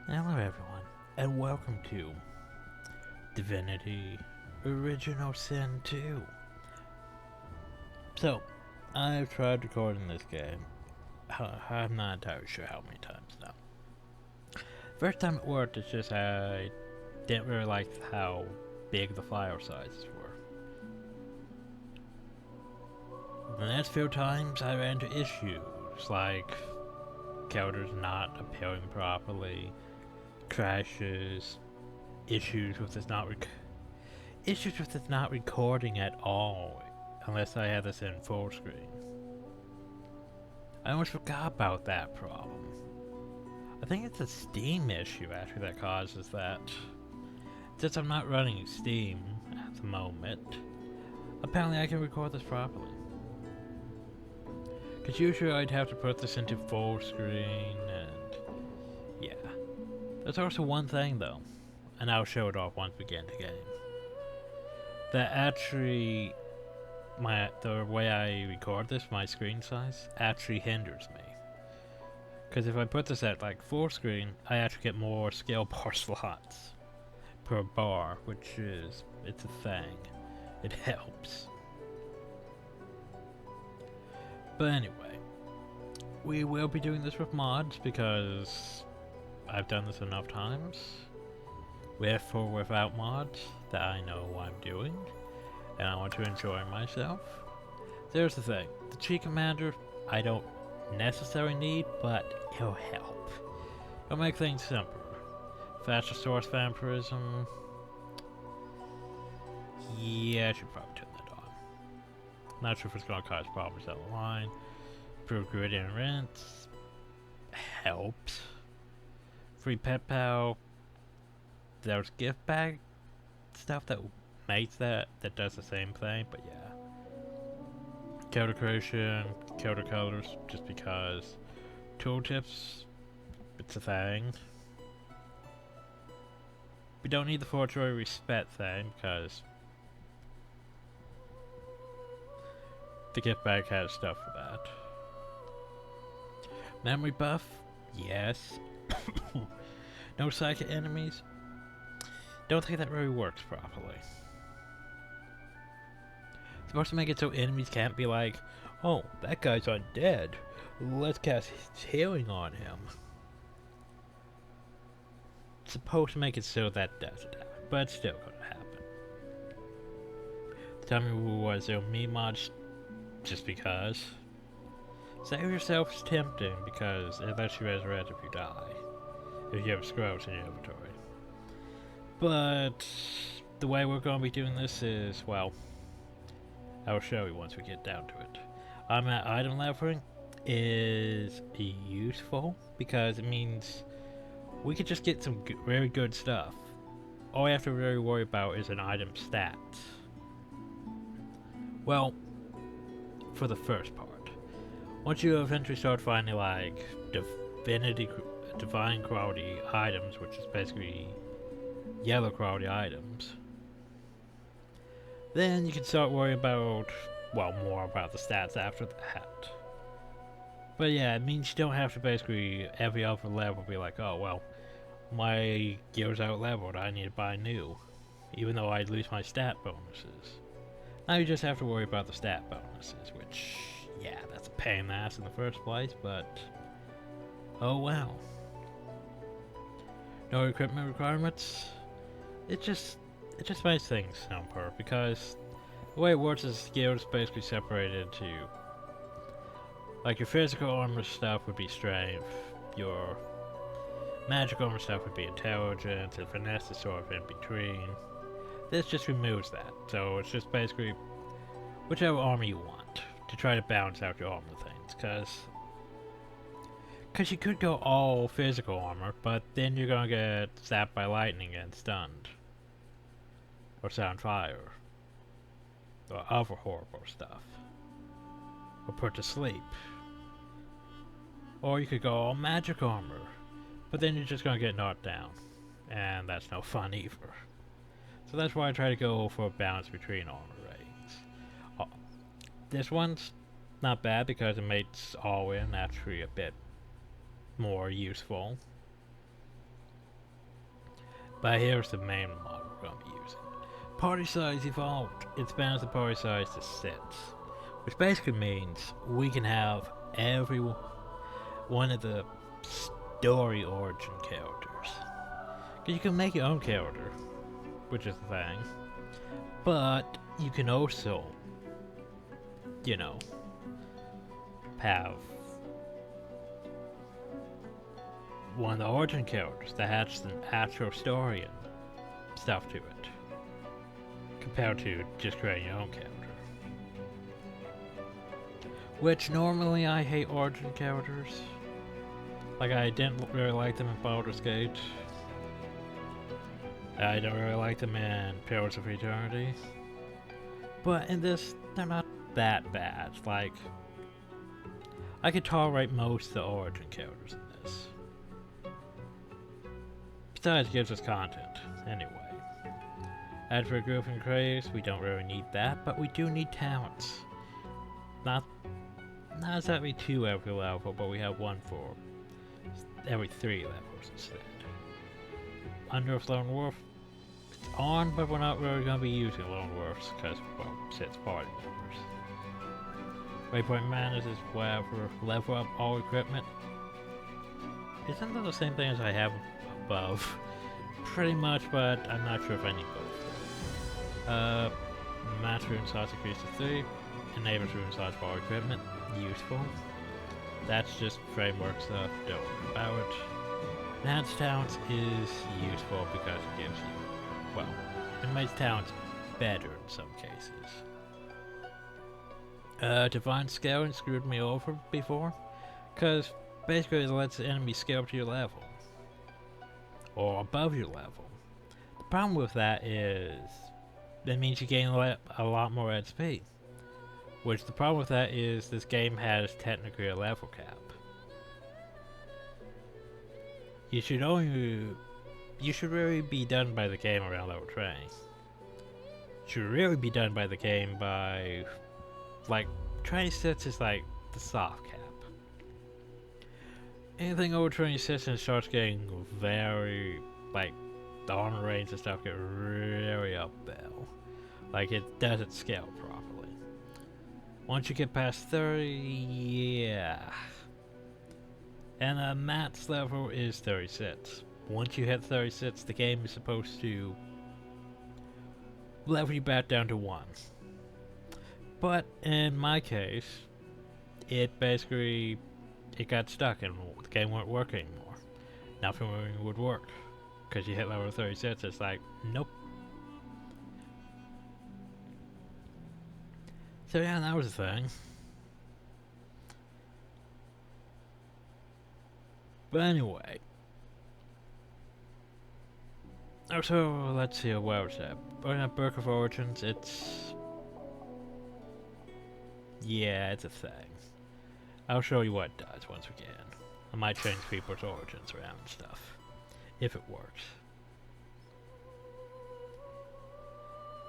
Hello everyone, and welcome to Divinity Original Sin 2. So, I've tried recording this game. I'm not entirely sure how many times now. First time it worked, it's just I didn't really like how big the file sizes were. The next few times I ran into issues, like characters not appearing properly, crashes, issues with it not recording at all, unless I had this in full screen. I almost forgot about that problem. I think it's a Steam issue actually that causes that. Since I'm not running Steam at the moment, apparently I can record this properly. Because usually I'd have to put this into full screen and yeah. There's also one thing though, and I'll show it off once we get into game. That actually the way I record this, my screen size, actually hinders me. Because if I put this at like full screen, I actually get more skill bar slots per bar, which is, it's a thing. It helps. But anyway, we will be doing this with mods because I've done this enough times. With or without mods that I know what I'm doing, and I want to enjoy myself. There's the thing, the cheat commander I don't necessarily need, but it'll help. It'll make things simpler. Faster source vampirism. Yeah, I should probably turn that on. Not sure if it's gonna cause problems down the line. Improve grid and rents. Helps. Free pet pal. There's gift bag stuff that makes that does the same thing, but yeah. Character creation, character colors, just because. Tooltips, it's a thing. We don't need the forgery respect thing because the gift bag has stuff for that. Memory buff, yes. No psychic enemies. Don't think that really works properly. It's supposed to make it so enemies can't be like, oh, that guy's undead. Let's cast healing on him. It's supposed to make it so that doesn't happen, but it's still gonna happen. Tell me was there me mods just because? Save yourself is tempting because it lets you resurrect if you die. If you have scrolls in your inventory. But the way we're going to be doing this is, well, I'll show you once we get down to it. Item leveling is useful because it means we could just get some very good stuff. All we have to really worry about is an item stat. Well, for the first part. Once you eventually start finding like divine quality items, which is basically yellow quality items, then you can start worrying about, well, more about the stats after that. But yeah, it means you don't have to basically every other level be like, oh well, my gear's out leveled, I need to buy new, even though I'd lose my stat bonuses. Now you just have to worry about the stat bonuses, which, yeah, that's a pain in the ass in the first place, but oh well. No equipment requirements. It just makes things simpler because the way it works is skills basically separated into, like, your physical armor stuff would be strength, your magical armor stuff would be intelligence, and finesse is sort of in between. This just removes that, so it's just basically whichever armor you want to try to balance out your armor things, because you could go all physical armor, but then you're gonna get zapped by lightning and stunned. Or set on fire. Or other horrible stuff. Or put to sleep. Or you could go all magic armor, but then you're just gonna get knocked down. And that's no fun either. So that's why I try to go for a balance between armor ratings. This one's not bad because it makes all in actually a bit more useful. But here's the main model we're going to be using. Party size evolved. It expands the party size to 6. Which basically means we can have every one of the story origin characters. Because you can make your own character, which is the thing. But you can also, you know, have one of the origin characters that has an actual story and stuff to it, compared to just creating your own character. Which normally I hate origin characters. Like, I didn't really like them in Baldur's Gate. I don't really like them in Pillars of Eternity. But in this, they're not that bad. Like, I could tolerate most of the origin characters in this. Besides, it gives us content, anyway. As for growth and craze, we don't really need that, but we do need talents. Not exactly 2 every level, but we have 1 for every 3 levels instead. Under Lone Wolf, it's on, but we're not really going to be using Lone Wolves because, well, it's party members. Waypoint Madness is whatever. Level up all equipment. Isn't that the same thing as I have above? Pretty much, but I'm not sure if I need both. Mass rune slots increased to 3. Enables rune slots for all equipment. Useful. That's just framework stuff, don't worry about it. Enhanced talents is useful because it gives you, well, it makes talents better in some cases. Divine Scaling screwed me over before, because basically it lets the enemy scale up to your level, or above your level. The problem with that is, that means you gain a lot more XP. Which the problem with that is this game has technically a level cap. You should really be done by the game around level 20. You should really be done by the game by, like, 26 is like the soft cap. Anything over 26 and it starts getting very, like, the armor range and stuff get really up there. Like, it doesn't scale properly. Once you get past 30, yeah. And the max level is 36. Once you hit 36, the game is supposed to level you back down to 1. But in my case, it got stuck and the game won't work anymore. Nothing would work. Because you hit level 36, it's like, nope. So yeah, that was the thing. But anyway. So let's see where was that. Going up Book of Origins, yeah, it's a thing. I'll show you what it does once we get in. I might change people's origins around and stuff. If it works.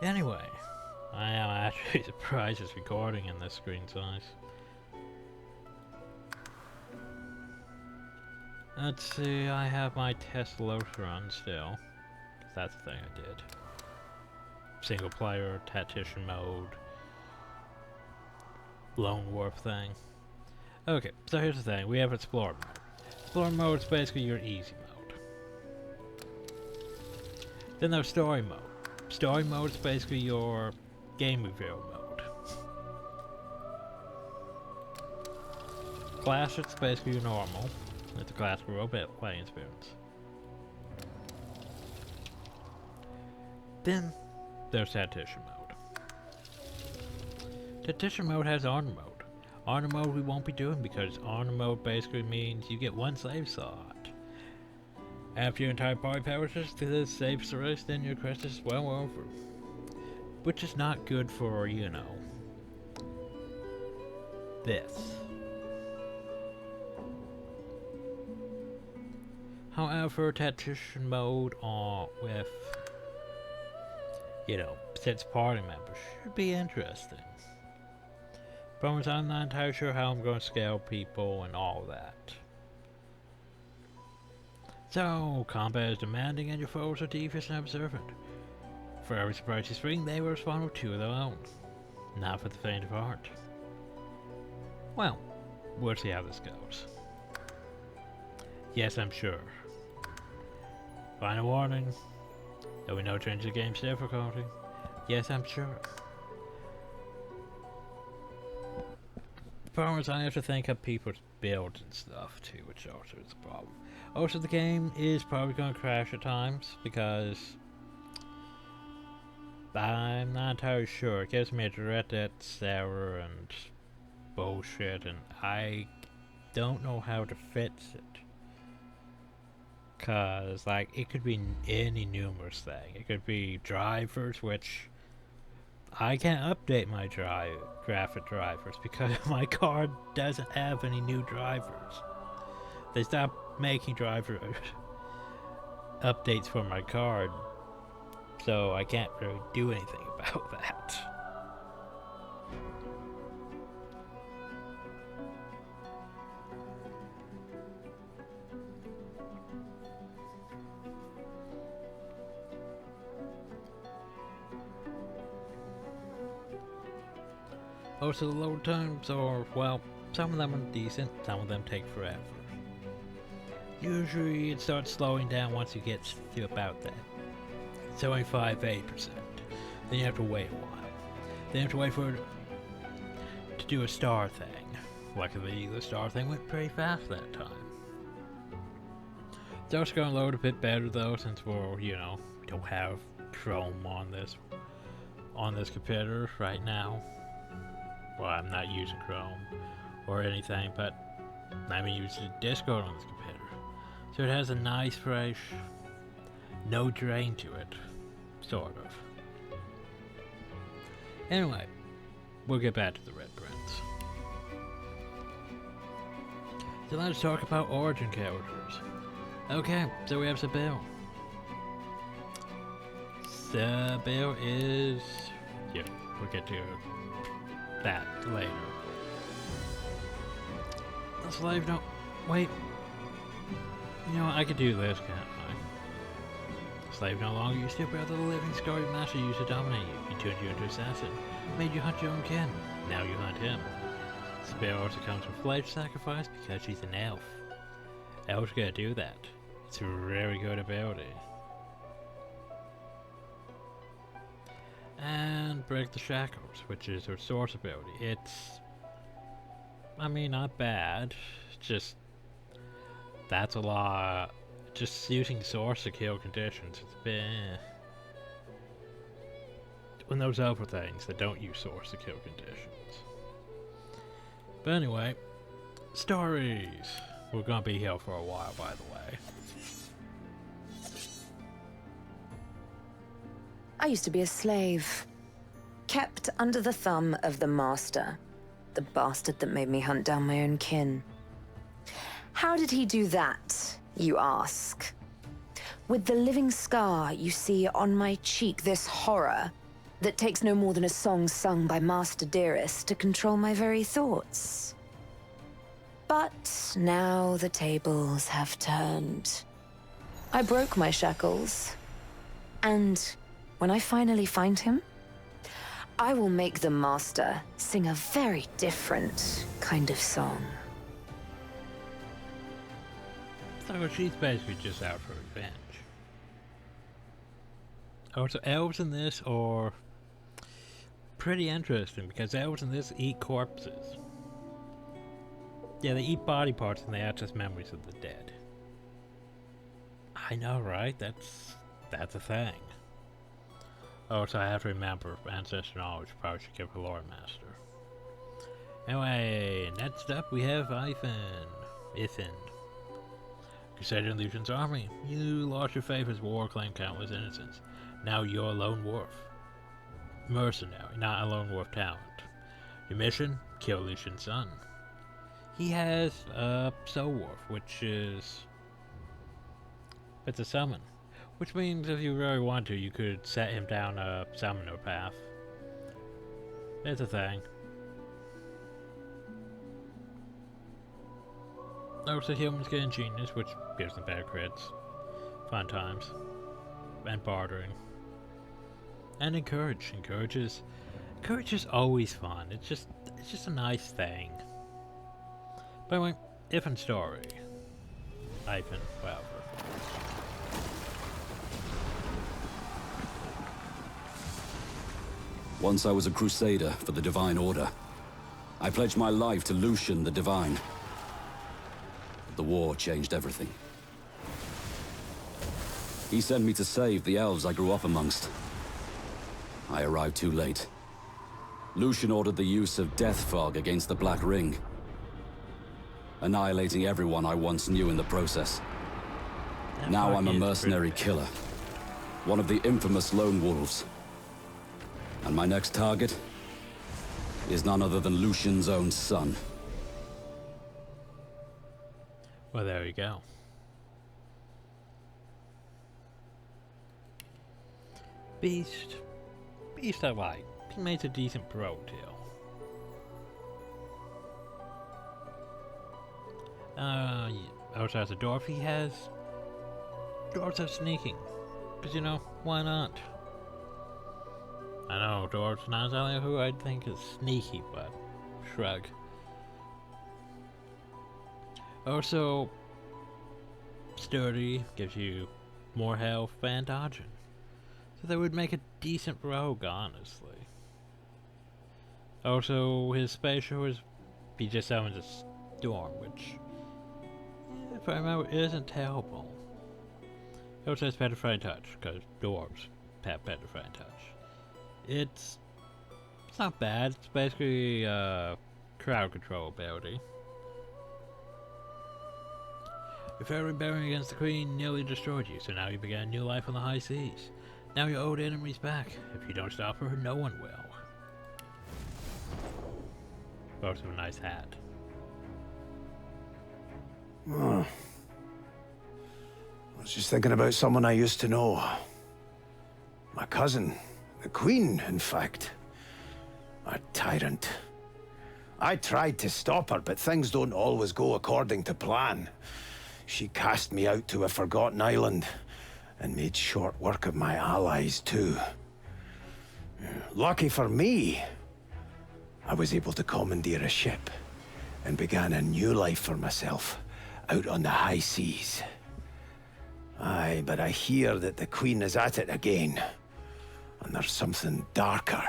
Anyway. I am actually surprised it's recording in this screen size. Let's see, I have my test load run still. Cause that's the thing I did. Single player, tactician mode, lone wolf thing. Okay, so here's the thing, we have Explorer mode. Explorer mode is basically your easy mode. Then there's Story mode. Story mode is basically your game reveal mode. Classic's basically your normal. It's a classic role-playing experience. Then there's Tactician mode. Tactician mode has Honor mode. Honor mode we won't be doing because Honor mode basically means you get 1 save slot. After your entire party perishes to the save race, then your quest is well over. Which is not good for, you know, this. However, Tactician mode with, you know, 6 party members should be interesting. Problem is, I'm not entirely sure how I'm going to scale people and all that. So, combat is demanding and your foes are devious and observant. For every surprise you spring, they will respond with two of their own. Not for the faint of heart. Well, we'll see how this goes. Yes, I'm sure. Final warning. There'll be no change to the game's difficulty. Yes, I'm sure. The problem is I have to think of people's builds and stuff too, which also is a problem. Also, the game is probably going to crash at times because I'm not entirely sure. It gives me a direct error and bullshit, and I don't know how to fix it. Cause like it could be any numerous thing. It could be drivers, which I can't update my graphic drivers because my card doesn't have any new drivers. They stopped making driver updates for my card, so I can't really do anything about that. Also, the load times are, well, some of them are decent, some of them take forever. Usually it starts slowing down once you get to about that 75-8%. Then you have to wait a while. Then you have to wait for it to do a star thing. Luckily, the star thing went pretty fast that time. It's also going to load a bit better though, since we're, we don't have Chrome on this computer right now. Well, I'm not using Chrome or anything, but I'm using Discord on this computer. So it has a nice, fresh, no drain to it, sort of. Anyway, we'll get back to the Red Prince. So let's talk about origin characters. Okay, so we have Sabil. Sabil is... yeah, we'll get to that later. The slave no... wait. I could do this, can't I? The slave no longer used to be the living story master used to dominate you. He turned you into assassin. Made you hunt your own kin. Now you hunt him. Sabil also comes with flesh sacrifice because she's an elf. Elves gotta do that. It's a very good ability. And Break the Shackles, which is her source ability. It's... not bad. Just... that's a lot... just using source to kill conditions. It's a bit... when those other things that don't use source to kill conditions. But anyway... stories! We're gonna be here for a while, by the way. I used to be a slave, kept under the thumb of the master, the bastard that made me hunt down my own kin. How did he do that, you ask? With the living scar you see on my cheek, this horror that takes no more than a song sung by Master Dearest to control my very thoughts. But now the tables have turned. I broke my shackles, and when I finally find him, I will make the master sing a very different kind of song. So she's basically just out for revenge. Also, elves in this are pretty interesting because elves in this eat corpses. Yeah, they eat body parts and they access memories of the dead. I know, right? That's a thing. Oh, so I have to remember ancestor knowledge. Probably should give a lore master. Anyway, next up we have Ithin. Crusader Illusion's army. You lost your faith as war claimed countless innocents. Now you're a lone wolf. Mercenary, not a lone wolf talent. Your mission? Kill Lucian's son. He has a soul wolf, which is... it's a summon. Which means if you really want to, you could set him down a summoner path. It's a thing. Also, humans get ingenious, which gives them better crits. Fun times. And bartering. And encourage. Encourage is always fun. It's just a nice thing. But anyway, different story. Ivan, whatever. Once I was a crusader for the Divine Order. I pledged my life to Lucian the Divine. The war changed everything. He sent me to save the elves I grew up amongst. I arrived too late. Lucian ordered the use of death fog against the Black Ring, annihilating everyone I once knew in the process. Now I'm a mercenary killer, one of the infamous Lone Wolves. And my next target is none other than Lucian's own son. Well, there you go. Beast I like. He makes a decent bro deal. Also has a dwarf. Dwarves have sneaking. Because, you know, why not? I know, dwarves not exactly who I'd think is sneaky, but shrug. Also, sturdy, gives you more health and dodging. So they would make a decent rogue, honestly. Also, his special is he just summons a storm, which, if I remember, isn't terrible. He also has Petrifying Touch, because dwarves have Petrifying Touch. It's not bad. It's basically crowd control ability. Your fair rebellion against the Queen nearly destroyed you, so now you began a new life on the high seas. Now your old enemy's back. If you don't stop her, no one will. Also a nice hat. Oh. I was just thinking about someone I used to know. My cousin. The Queen, in fact. A tyrant. I tried to stop her, but things don't always go according to plan. She cast me out to a forgotten island, and made short work of my allies, too. Lucky for me, I was able to commandeer a ship, and began a new life for myself, out on the high seas. Aye, but I hear that the Queen is at it again. And there's something darker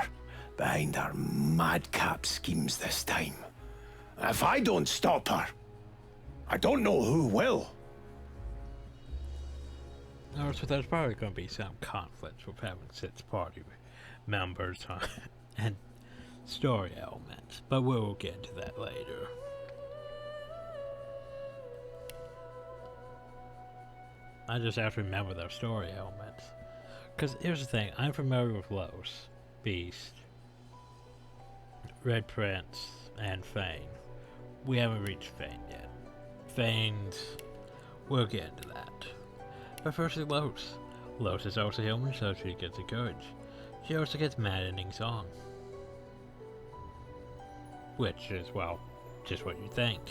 behind her madcap schemes this time. If I don't stop her, I don't know who will. So there's probably going to be some conflicts with having 6 party members and story elements, but we'll get into that later. I just have to remember their story elements. Because here's the thing, I'm familiar with Los, Beast, Red Prince, and Fane. We haven't reached Fane yet. Fane's... we'll get into that. But firstly, Los. Los is also human, so she gets encouraged. She also gets maddening song. Which is, well, just what you think.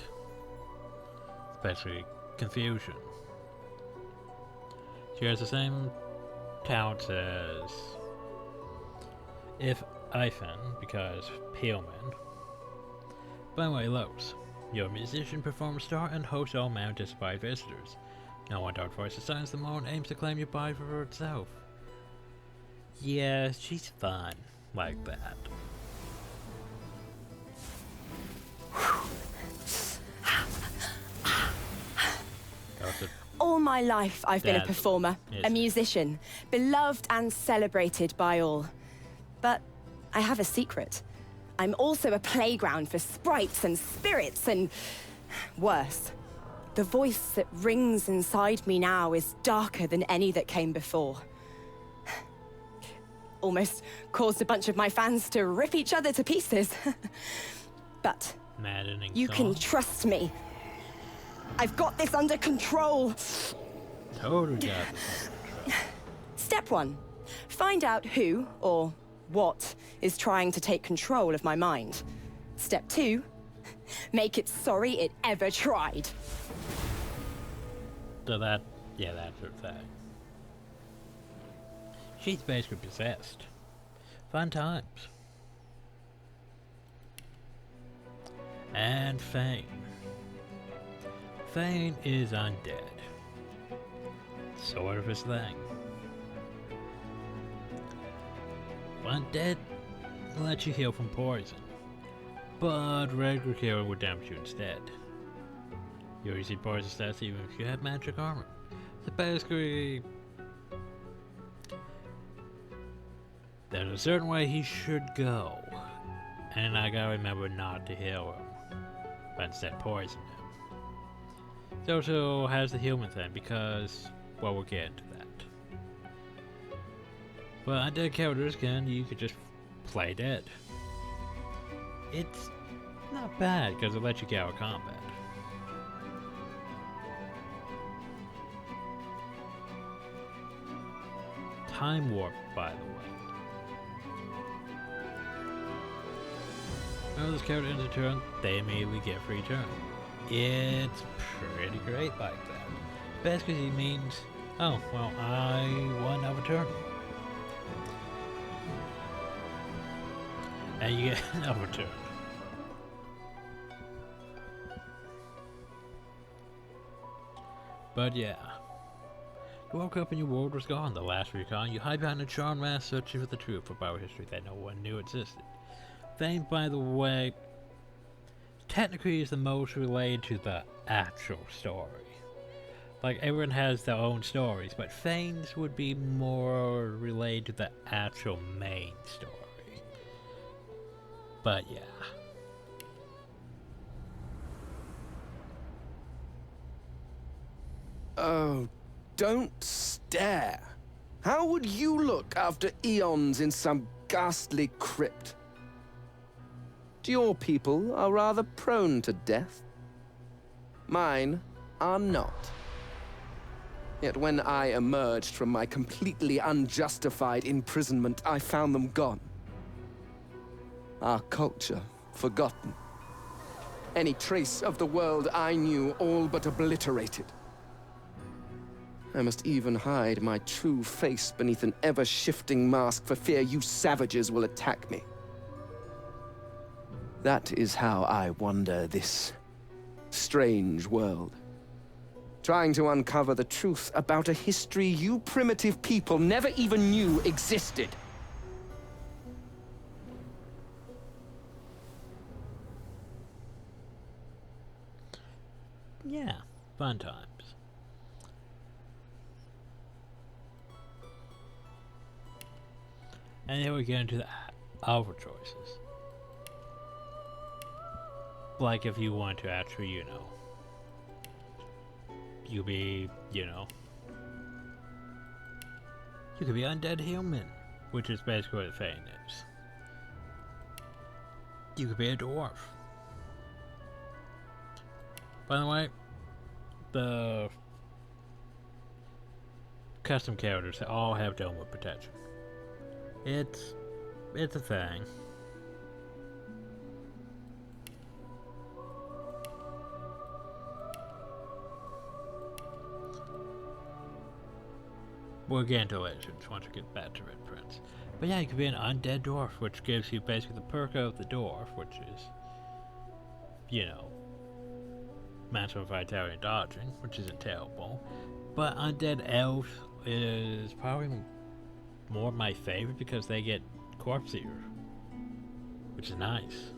Especially confusion. She has the same talents as if Ivan, because Peelman. By the way, Los, you're a musician, performer, star, and host all unanticipated visitors. No one dark voice assigns them all and aims to claim your body for itself. Yeah, she's fun like that. All my life I've been a performer, a musician, beloved and celebrated by all. But I have a secret. I'm also a playground for sprites and spirits and... worse. The voice that rings inside me now is darker than any that came before. Almost caused a bunch of my fans to rip each other to pieces. But maddening you can trust me. I've got this under control. Totally got this under control. Step 1. Find out who, or what, is trying to take control of my mind. Step 2. Make it sorry it ever tried. So that Yeah, that's her thing. She's basically possessed. Fun times. And Fane. Fane is undead. Sort of his thing. Undead lets you heal from poison, but regular healing would damage you instead. You receive poison stats even if you have magic armor. So basically, there's a certain way he should go, and I gotta remember not to heal him, but instead poison him. It also has the human thing because, well, we'll get into that. But undead characters you could just play dead. It's not bad because it lets you get out of combat. Time warp, by the way. When this character ends a turn, they immediately get free turn. It's pretty great like that. Basically means, oh, well, I won another turn. And you get another turn. But yeah. You woke up and your world was gone. The last recon, you hide behind a charm mask searching for the truth of our history that no one knew existed. Fame, by the way, technically is the most related to the actual story. Like, everyone has their own stories, but Fane's would be more related to the actual main story. But yeah. Oh, don't stare. How would you look after eons in some ghastly crypt? Your people are rather prone to death. Mine are not. Yet when I emerged from my completely unjustified imprisonment, I found them gone. Our culture forgotten. Any trace of the world I knew all but obliterated. I must even hide my true face beneath an ever-shifting mask for fear you savages will attack me. That is how I wander this strange world. Trying to uncover the truth about a history you primitive people never even knew existed. Yeah, fun times. And then we get into the other choices. Like if you want to actually, you know, you be, you know, you could be undead human, which is basically what Fane is. You could be a dwarf. By the way, the custom characters all have downward protection. It's a thing. We'll get into legends once we get back to Red Prince. But yeah, you could be an undead dwarf, which gives you basically the perk of the dwarf, which is, you know, maximum vitality and dodging, which isn't terrible. But undead elves is probably more my favorite because they get corpse ear, which is nice.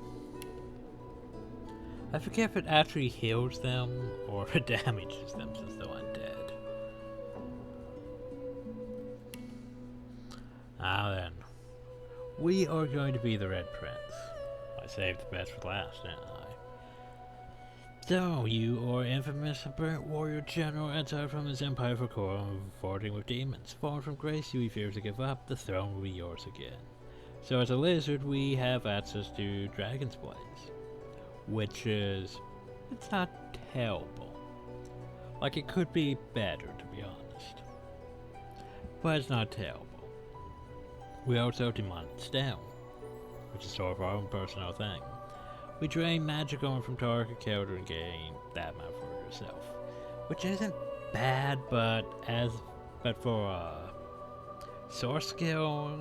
I forget if it actually heals them or if it damages them since they're undead. Now then, we are going to be the Red Prince. I saved the best for last, didn't I? So, you are infamous burnt warrior general exiled from his empire for courting with demons. Fallen from grace, you refuse to give up, the throne will be yours again. So as a lizard, we have access to Dragon's Blades. Which is, it's not terrible. Like, it could be better, to be honest. But it's not terrible. We also have Demonic Stone, which is sort of our own personal thing. We drain magic armor from target character and gain that amount for yourself, which isn't bad, but for source skill,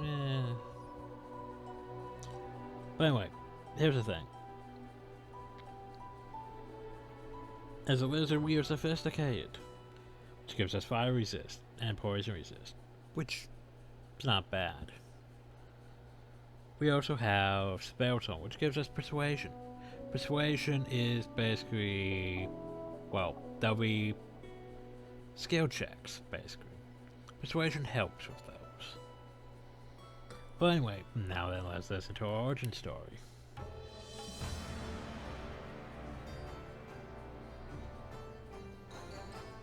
But anyway, here's the thing. As a lizard, we are sophisticated, which gives us fire resist and poison resist, which is not bad. We also have spell tone, which gives us persuasion. Persuasion is basically, well, that'll be skill checks, basically. Persuasion helps with those. But anyway, now then, let's listen to our origin story.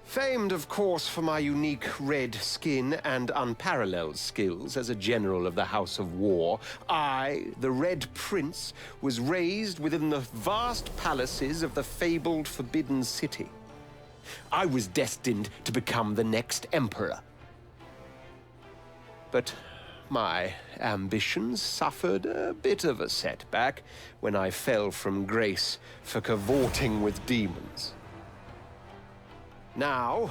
Famed, of course, for my unique red skin and unparalleled skills as a general of the House of War, I, the Red Prince, was raised within the vast palaces of the fabled Forbidden City. I was destined to become the next emperor. But my ambitions suffered a bit of a setback when I fell from grace for cavorting with demons. Now,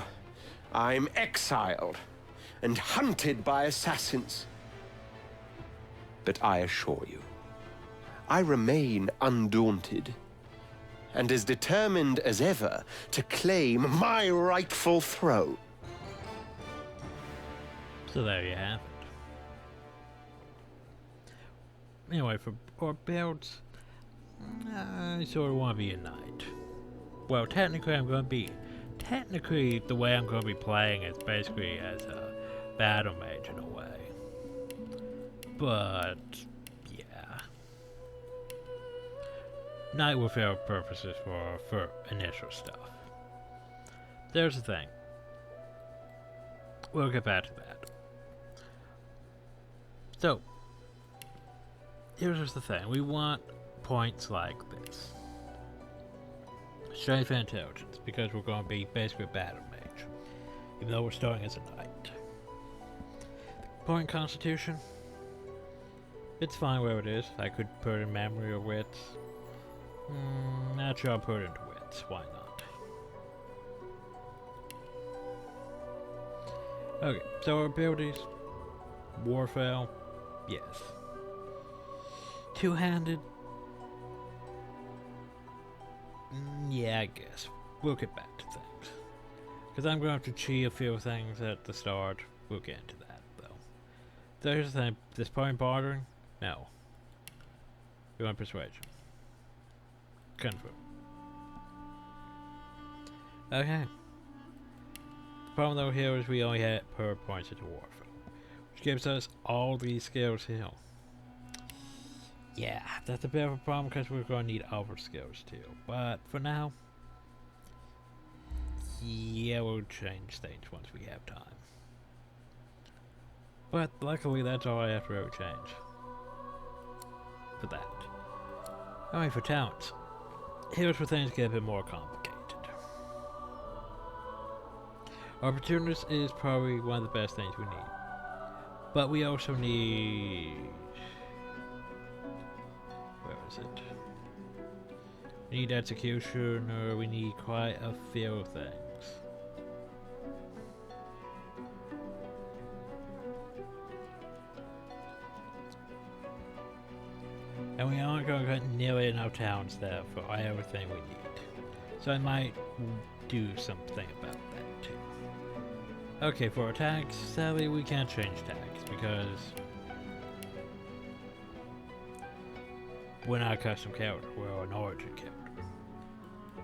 I'm exiled and hunted by assassins. But I assure you, I remain undaunted and as determined as ever to claim my rightful throne. So there you have it. Anyway, for our builds, I sort of want to be a knight. Well, technically the way I'm going to be playing is basically as a battle mage in a way. But, yeah. Knight will fail purposes for initial stuff. There's the thing. We'll get back to that. So, here's just the thing. We want points like this. Strength and intelligence, because we're going to be basically a battle mage, even though we're starting as a knight. Point constitution, it's fine where it is. I could put it in memory or wits. Not sure I'll put it into wits, why not? Okay, so our abilities, Warfare, yes. Two-handed, yeah, I guess. We'll get back to things. Because I'm going to have to cheat a few things at the start. We'll get into that, though. There's the thing. This point bartering? No. We want persuasion. Confirm. Okay. The problem though here is we only had per points into Warfare, which gives us all these skills here. Yeah, that's a bit of a problem because we're going to need other skills too. But for now, yeah, we'll change things once we have time. But luckily, that's all I have to really change for that. Alright, for talents. Here's where things get a bit more complicated. Opportunist is probably one of the best things we need. But we also need... where is it? We need execution, or we need quite a few things. And we aren't going to get nearly enough towns there for everything we need. So I might do something about that too. Okay, for attacks, sadly we can't change tags because we're not a custom character, we're an origin character.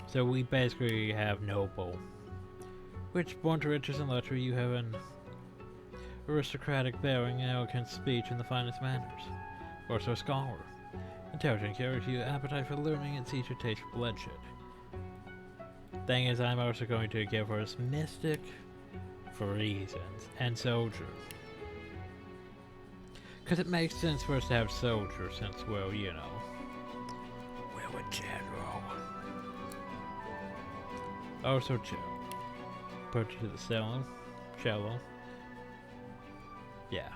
So we basically have noble, which born to riches and luxury you have an aristocratic bearing and elegant speech in the finest manners. Also a scholar. Intelligent carries you appetite for learning and sees your taste for bloodshed. Thing is, I'm also going to give her as mystic for reasons, and soldier. Because it makes sense for us to have soldier since, well, you know, we're a general. Also chill. Put it to the cello. Yeah.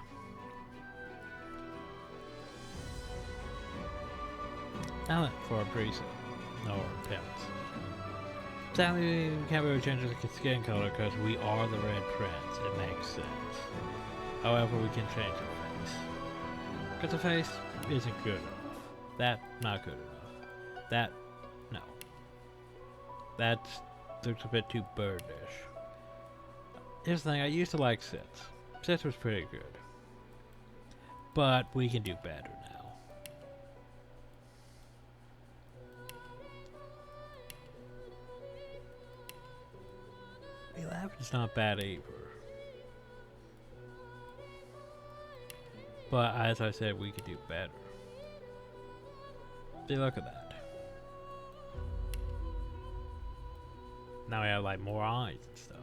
Talent for a priest. No talents. Sadly, we can't really change the skin color because we are the Red Prince. It makes sense. However, we can change the face. Because the face isn't good enough. That, not good enough. That, no. That looks a bit too birdish. Here's the thing, I used to like Sits. Sits was pretty good. But we can do better now. It's not bad either. But as I said, we could do better. See, look at that. Now we have like more eyes and stuff.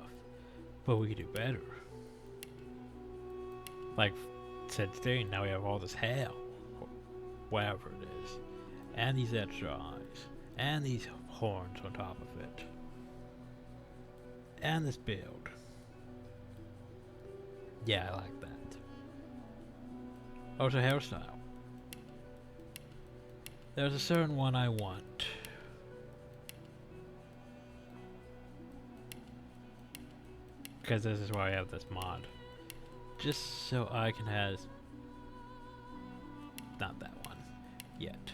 But we could do better. Like 16, now we have all this hair. Whatever it is. And these extra eyes. And these horns on top of it. And this build. Yeah, I like that. Oh, it's a hairstyle. There's a certain one I want. Because this is why I have this mod. Just so I can have... Not that one. Yet.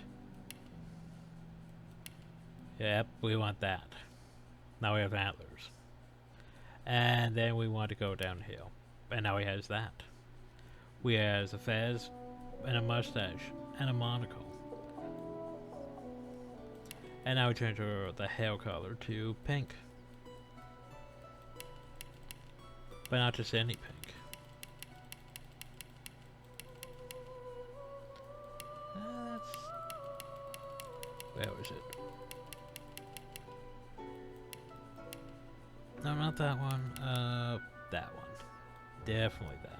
Yep, we want that. Now we have antlers. And then we want to go downhill. And now he has that. We has a fez, and a mustache, and a monocle. And now we change the hair color to pink. But not just any pink. Where is it? No, not that one. That one. Definitely that one.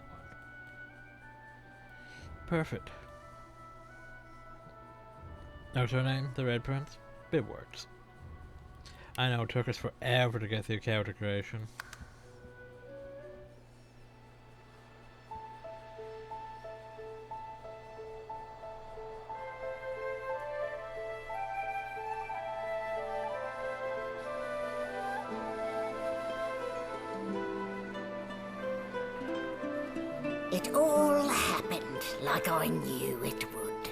Perfect. What's her name? The Red Prince? It works. I know it took us forever to get through character creation. It all happened like I knew it would.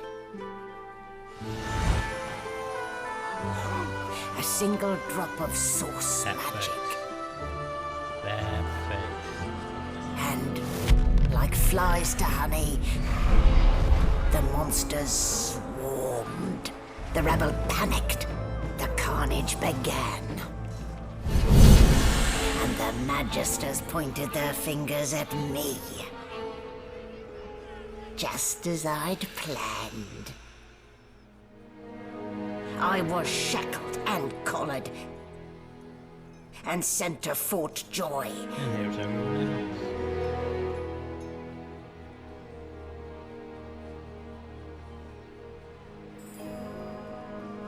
A single drop of source magic. That face. And, like flies to honey, the monsters swarmed. The rebel panicked. The carnage began. And the Magisters pointed their fingers at me. Just as I'd planned. I was shackled and collared, and sent to Fort Joy. And there's everyone else.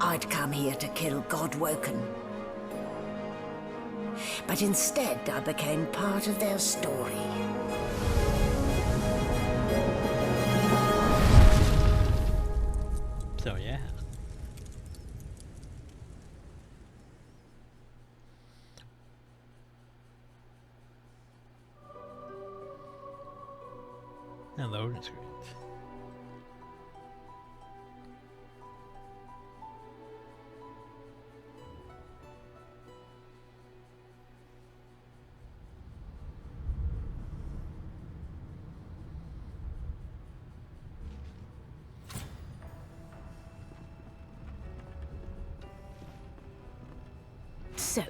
I'd come here to kill Godwoken. But instead, I became part of their story. So yeah. And loading screens. So,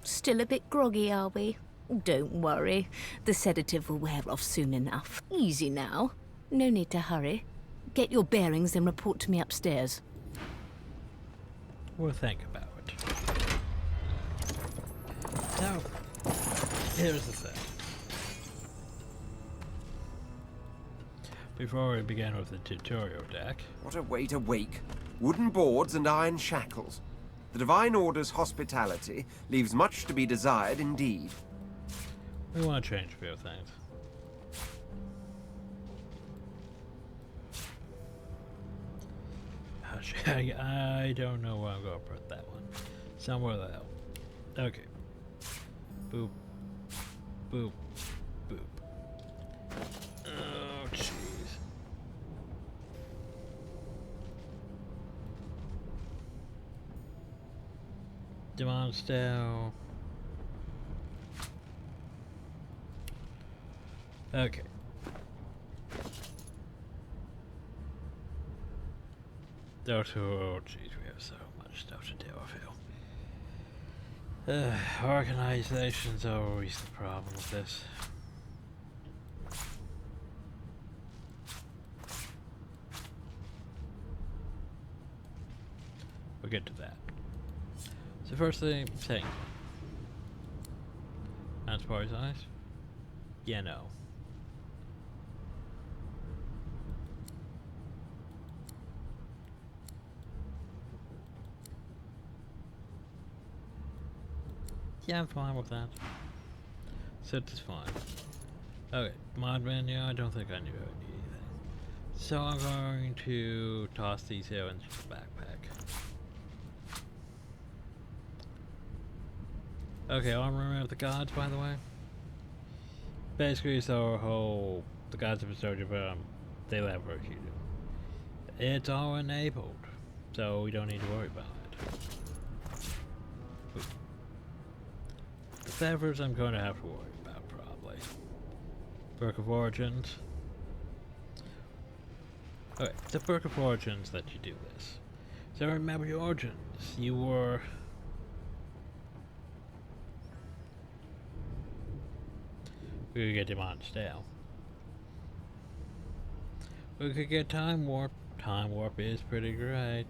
still a bit groggy, are we? Don't worry. The sedative will wear off soon enough. Easy now. No need to hurry. Get your bearings and report to me upstairs. We'll think about it. Now, here's the thing. Before we begin with the tutorial deck... What a way to wake. Wooden boards and iron shackles. The Divine Order's hospitality leaves much to be desired indeed. We want to change a few things. I don't know where I'm going to put that one. Somewhere else. Okay. Boop. Boop. Boop. Oh, jeez. Demon style. Okay. Those who, oh jeez, we have so much stuff to do, I feel. Organization's always the problem with this. We'll get to that. So first thing, that's probably nice. Yeah, no. Yeah, I'm fine with that. Set is fine. Okay, mod menu, I don't think I knew I need anything. So I'm going to toss these here into the backpack. Okay, armor of the gods, by the way. Basically, so our whole, the gods of Baldur, they leverage you. It's all enabled, so we don't need to worry about it. The favors I'm going to have to worry about, probably. Book of Origins. Okay, the Book of Origins that you do this. So remember your origins. You were... We could get Demon stale. We could get Time Warp. Time Warp is pretty great.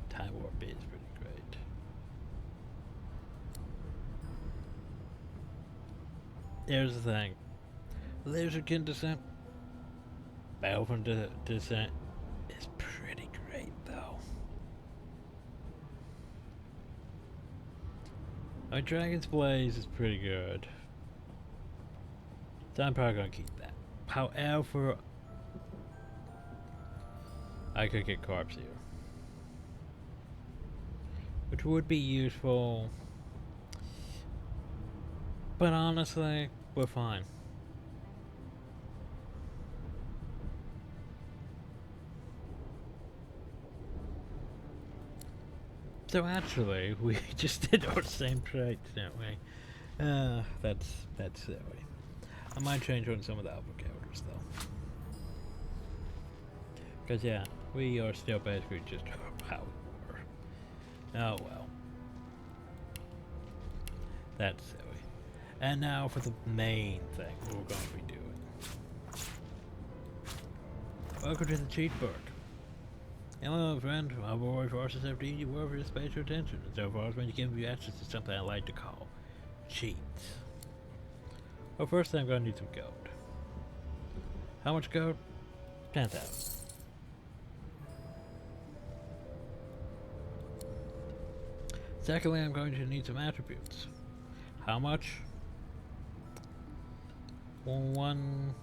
Time Warp is pretty great. Here's the thing. Lizardkin Descent. Baldur Descent is pretty great though. My Dragon's Blaze is pretty good. So I'm probably gonna keep that. However, I could get Corpse here, which would be useful, but honestly, we're fine. So actually, we just did our same traits, didn't we? That's silly. I might change on some of the alpha characters though. Cause yeah, we are still basically just how we were. Oh well. That's silly. And now for the main thing we're going to be doing. Welcome to the cheat book. Hello friend, our warrior forces have deemed you worthy of special attention, and so far as when you give you access to something I like to call cheats. Well, first I'm going to need some gold. How much gold? 10,000. Secondly, I'm going to need some attributes. How much? One.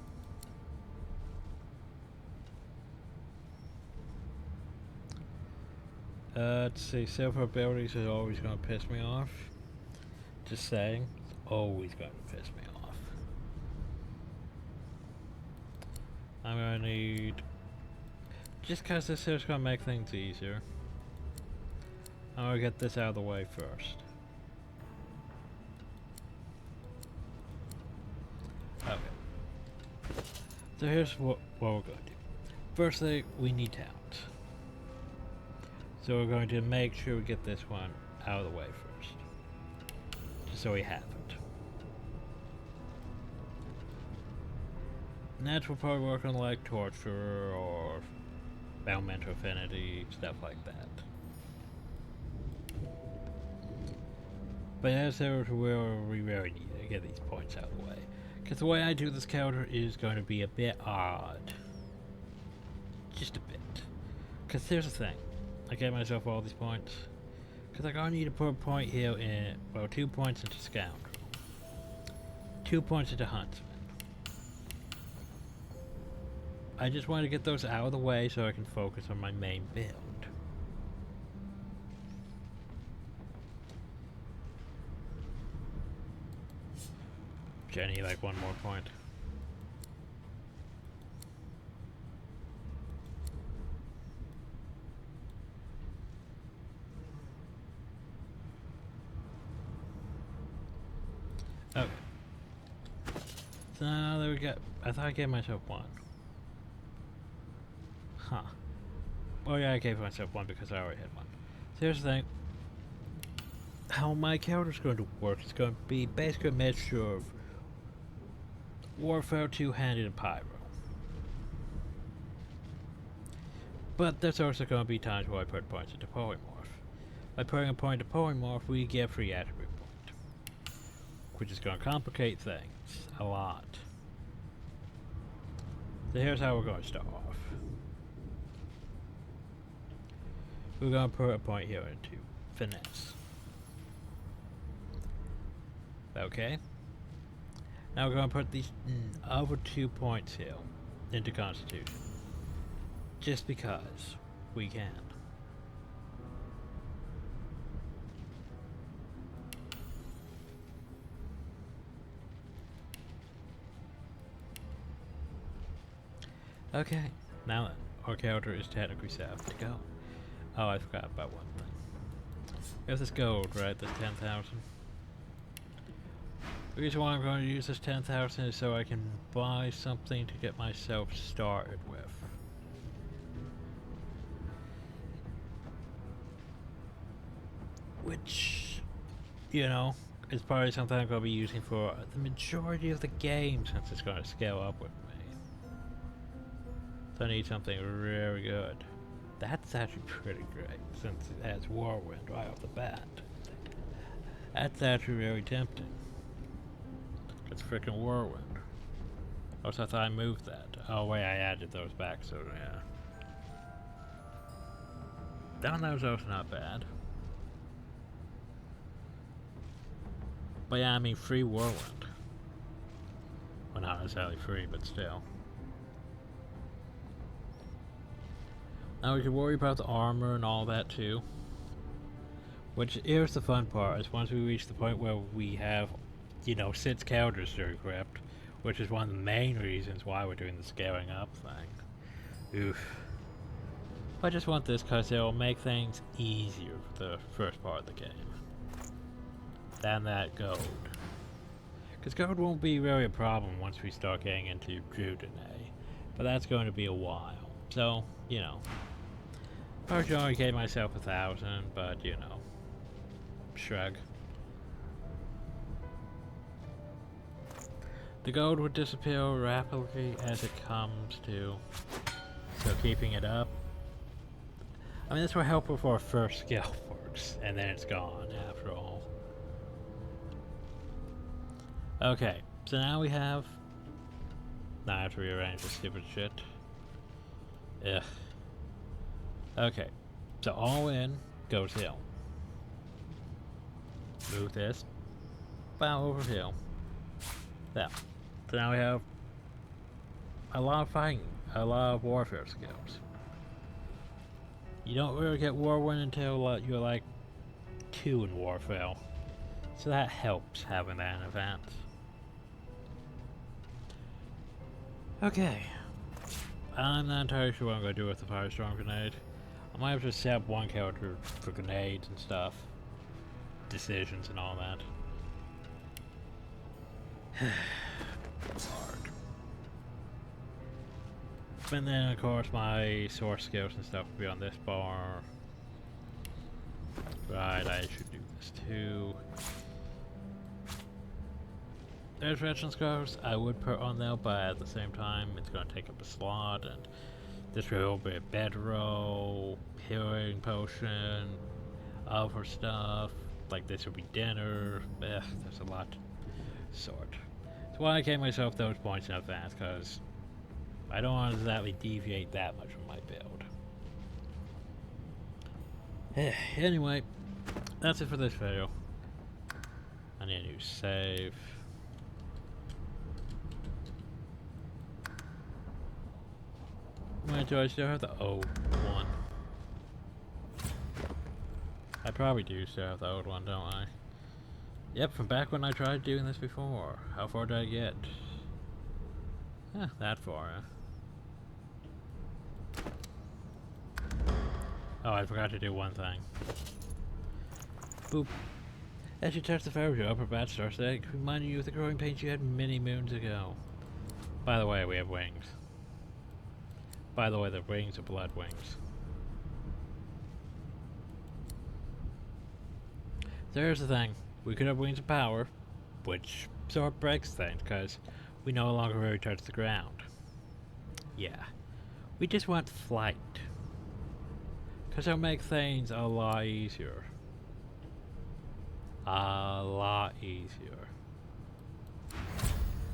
Let's see, silver abilities is always going to piss me off. Just saying, it's always going to piss me off. I'm going to need, just because this is going to make things easier, I'm going to get this out of the way first. Okay. So here's what we're going to do. Firstly, we need talent. So we're going to make sure we get this one out of the way first. Just so we have it. Next we'll probably work on like torture or Elemental Affinity, stuff like that. But as there where we really need to get these points out of the way. Because the way I do this counter is going to be a bit odd. Just a bit. Because here's the thing. I gave myself all these points. Because I'm going to need to put a point here in, well, 2 points into Scoundrel. 2 points into Huntsman. I just want to get those out of the way so I can focus on my main build. Jenny, like one more point. Okay. So now there we go. I thought I gave myself one. Huh. Oh yeah, I gave myself one because I already had one. So here's the thing. How my character's going to work is going to be basically a mixture of Warfare, Two-Handed, and Pyro. But there's also going to be times where I put points into Polymorph. By putting a point into Polymorph, we get free attribute point, which is going to complicate things a lot. So here's how we're going to start off. We're going to put a point here into Finesse. Okay. Now we're going to put these other 2 points here into Constitution. Just because we can. Okay, now our character is technically set up to go. Oh, I forgot about one thing. We have this gold, right? This 10,000. The reason why I'm going to use this 10,000 is so I can buy something to get myself started with. Which, you know, is probably something I'm going to be using for the majority of the game since it's going to scale up with me. So I need something really good. That's actually pretty great since it has Whirlwind right off the bat. That's actually really tempting. It's freaking Whirlwind. Also, I thought I moved that. Oh wait, I added those back, so yeah. Down there was also not bad. But yeah, I mean, free Whirlwind. Well, not necessarily free, but still. Now we can worry about the armor and all that too. Which, here's the fun part, is once we reach the point where we have, you know, 6 characters to equip, which is one of the main reasons why we're doing the scaling up thing. Oof. I just want this because it'll make things easier for the first part of the game. Than that gold. Because gold won't be really a problem once we start getting into Judene. But that's going to be a while. So, you know. Probably only gave myself 1,000, but, you know. Shrug. The gold would disappear rapidly as it comes to. So keeping it up. I mean, this will help before our first skill works. And then it's gone after all. Okay, so now we have... Now I have to rearrange this stupid shit. Ugh. Okay, so all in goes hill. Move this. Bow over hill. There. So now we have a lot of fighting, a lot of warfare skills. You don't really get Whirlwind until you're like 2 in Warfare. So that helps having that in advance. Okay. I'm not entirely sure what I'm going to do with the Firestorm Grenade. I might have to set up one character for grenades and stuff. Decisions and all that. Hard. And then of course my source skills and stuff will be on this bar. Right, I should do this too. There's Retinal Scars I would put on there, but at the same time it's going to take up a slot, and this will be a bedroll, healing potion, other stuff, like this will be dinner. There's a lot to sort. That's why I gave myself those points in advance, because I don't want to exactly deviate that much from my build. Anyway, that's it for this video. I need a new save. Wait, do I still have the old one? I probably do still have the old one, don't I? Yep, from back when I tried doing this before. How far did I get? That far, Oh, I forgot to do one thing. Boop. As you touch the fire, your upper batch starts to ache, reminding you of the growing pains you had many moons ago. By the way, we have wings. By the way, the wings are blood wings. There's the thing. We could have wings of power, which sort of breaks things, because we no longer really touch the ground. Yeah. We just want flight. Because it'll make things a lot easier. A lot easier.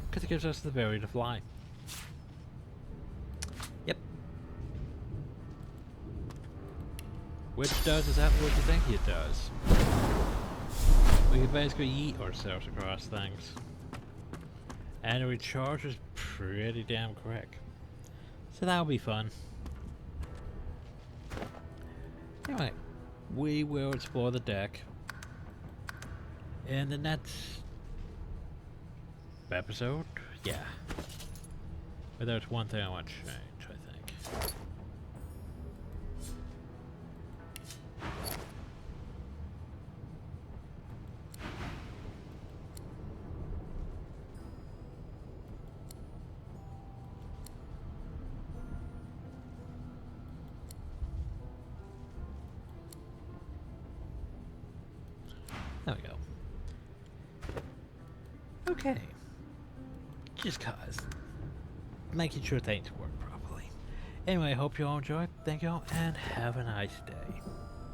Because it gives us the ability to fly. Yep. Which does exactly what you think it does. We can basically eat ourselves across things. And it recharges pretty damn quick. So that'll be fun. Anyway, we will explore the deck in the next episode. Yeah. But there's one thing I want to change, I think. There we go. Okay. Just cause. Making sure things work properly. Anyway, I hope you all enjoyed. Thank you all, and have a nice day.